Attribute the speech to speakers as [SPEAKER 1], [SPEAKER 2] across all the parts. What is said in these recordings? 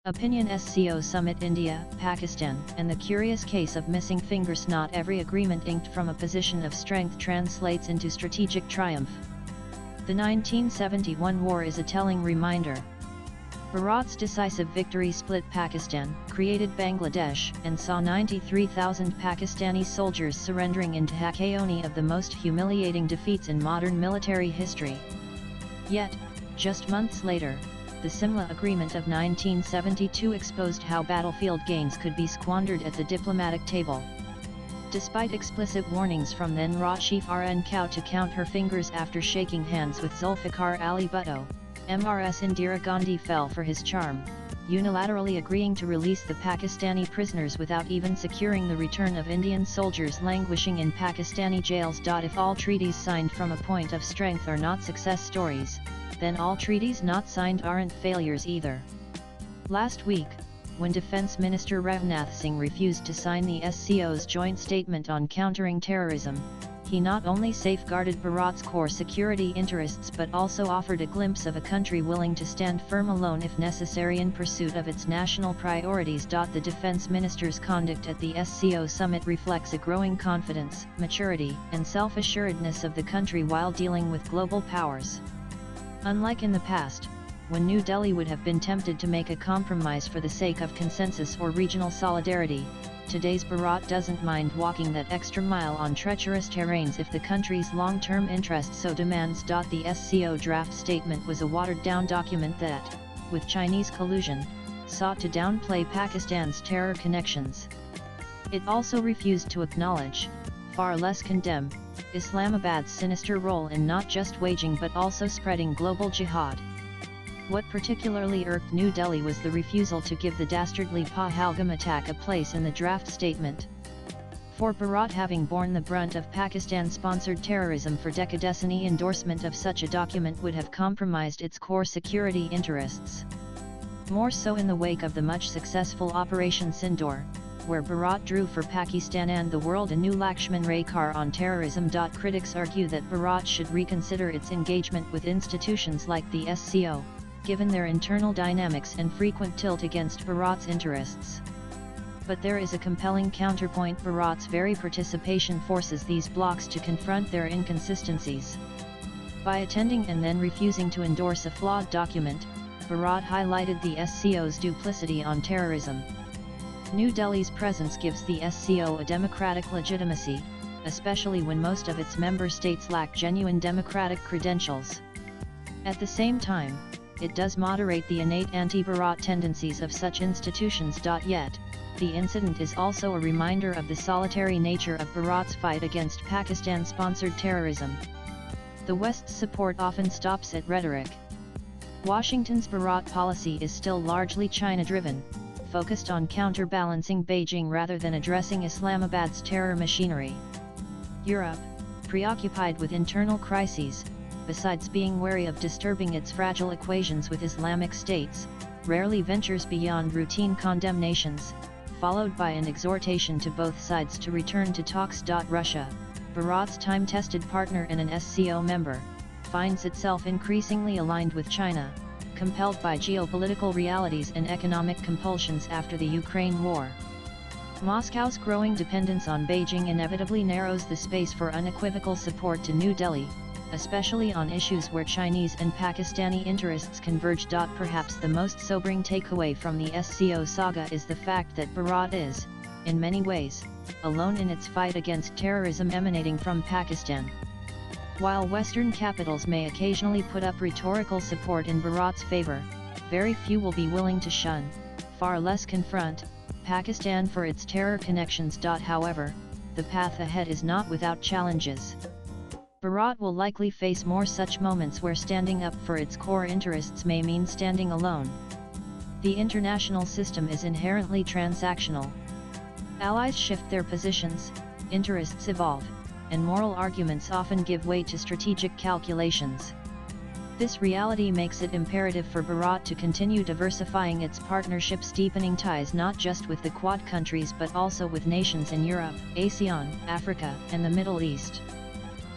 [SPEAKER 1] Opinion SCO Summit India, Pakistan, and the curious case of missing fingers. Not every agreement inked from a position of strength translates into strategic triumph. The 1971 war is a telling reminder. Bharat's decisive victory split Pakistan, created Bangladesh, and saw 93,000 Pakistani soldiers surrendering in Dhaka, of the most humiliating defeats in modern military history. Yet, just months later, the Simla Agreement of 1972 exposed how battlefield gains could be squandered at the diplomatic table. Despite explicit warnings from then RA chief RN Kao to count her fingers after shaking hands with Zulfikar Ali Bhutto, MRS Indira Gandhi fell for his charm, unilaterally agreeing to release the Pakistani prisoners without even securing the return of Indian soldiers languishing in Pakistani jails. If all treaties signed from a point of strength are not success stories, then all treaties not signed aren't failures either. Last week, when Defence Minister Rajnath Singh refused to sign the SCO's joint statement on countering terrorism, he not only safeguarded Bharat's core security interests but also offered a glimpse of a country willing to stand firm alone if necessary in pursuit of its national priorities. The Defence Minister's conduct at the SCO summit reflects a growing confidence, maturity, and self-assuredness of the country while dealing with global powers. Unlike in the past, when New Delhi would have been tempted to make a compromise for the sake of consensus or regional solidarity, today's Bharat doesn't mind walking that extra mile on treacherous terrains if the country's long-term interest so demands. The SCO draft statement was a watered-down document that, with Chinese collusion, sought to downplay Pakistan's terror connections. It also refused to acknowledge, far less condemn, Islamabad's sinister role in not just waging but also spreading global jihad. What particularly irked New Delhi was the refusal to give the dastardly Pahalgam attack a place in the draft statement. For Bharat, having borne the brunt of Pakistan-sponsored terrorism for decades, any endorsement of such a document would have compromised its core security interests. More so in the wake of the much successful Operation Sindoor, where Bharat drew for Pakistan and the world a new Lakshman Rekha on terrorism. Critics argue that Bharat should reconsider its engagement with institutions like the SCO, given their internal dynamics and frequent tilt against Bharat's interests. But there is a compelling counterpoint. Bharat's very participation forces these blocs to confront their inconsistencies. By attending and then refusing to endorse a flawed document, Bharat highlighted the SCO's duplicity on terrorism. New Delhi's presence gives the SCO a democratic legitimacy, especially when most of its member states lack genuine democratic credentials. At the same time, it does moderate the innate anti-Bharat tendencies of such institutions. Yet, the incident is also a reminder of the solitary nature of Bharat's fight against Pakistan-sponsored terrorism. The West's support often stops at rhetoric. Washington's Bharat policy is still largely China-driven, focused on counterbalancing Beijing rather than addressing Islamabad's terror machinery. Europe, preoccupied with internal crises, besides being wary of disturbing its fragile equations with Islamic states, rarely ventures beyond routine condemnations, followed by an exhortation to both sides to return to talks. Russia, Bharat's time-tested partner and an SCO member, finds itself increasingly aligned with China, compelled by geopolitical realities and economic compulsions after the Ukraine war. Moscow's growing dependence on Beijing inevitably narrows the space for unequivocal support to New Delhi, especially on issues where Chinese and Pakistani interests converge. Perhaps the most sobering takeaway from the SCO saga is the fact that Bharat is, in many ways, alone in its fight against terrorism emanating from Pakistan. While Western capitals may occasionally put up rhetorical support in Bharat's favor, very few will be willing to shun, far less confront, Pakistan for its terror connections. However, the path ahead is not without challenges. Bharat will likely face more such moments where standing up for its core interests may mean standing alone. The international system is inherently transactional. Allies shift their positions, interests evolve, and moral arguments often give way to strategic calculations. This reality makes it imperative for Bharat to continue diversifying its partnerships, deepening ties not just with the Quad countries but also with nations in Europe, ASEAN, Africa, and the Middle East.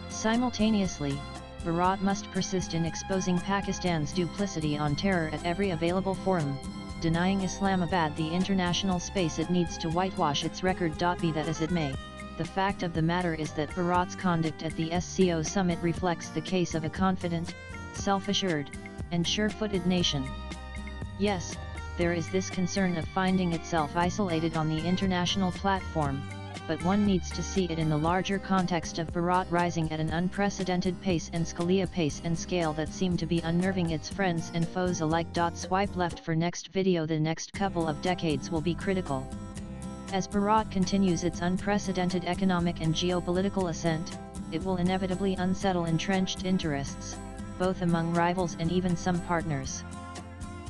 [SPEAKER 1] Simultaneously, Bharat must persist in exposing Pakistan's duplicity on terror at every available forum, denying Islamabad the international space it needs to whitewash its record. Be that as it may, the fact of the matter is that Bharat's conduct at the SCO summit reflects the case of a confident, self-assured, and sure-footed nation. Yes, there is this concern of finding itself isolated on the international platform, but one needs to see it in the larger context of Bharat rising at an unprecedented pace and scale that seem to be unnerving its friends and foes alike. Swipe left for next video. The next couple of decades will be critical. As Bharat continues its unprecedented economic and geopolitical ascent, it will inevitably unsettle entrenched interests, both among rivals and even some partners.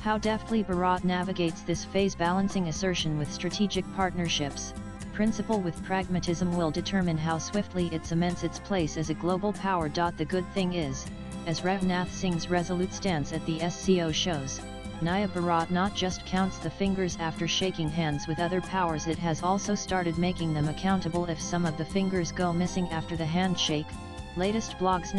[SPEAKER 1] How deftly Bharat navigates this phase, balancing assertion with strategic partnerships, principle with pragmatism, will determine how swiftly it cements its place as a global power. The good thing is, as Ravnath Singh's resolute stance at the SCO shows, Naya Bharat not just counts the fingers after shaking hands with other powers, it has also started making them accountable if some of the fingers go missing after the handshake. Latest blogs.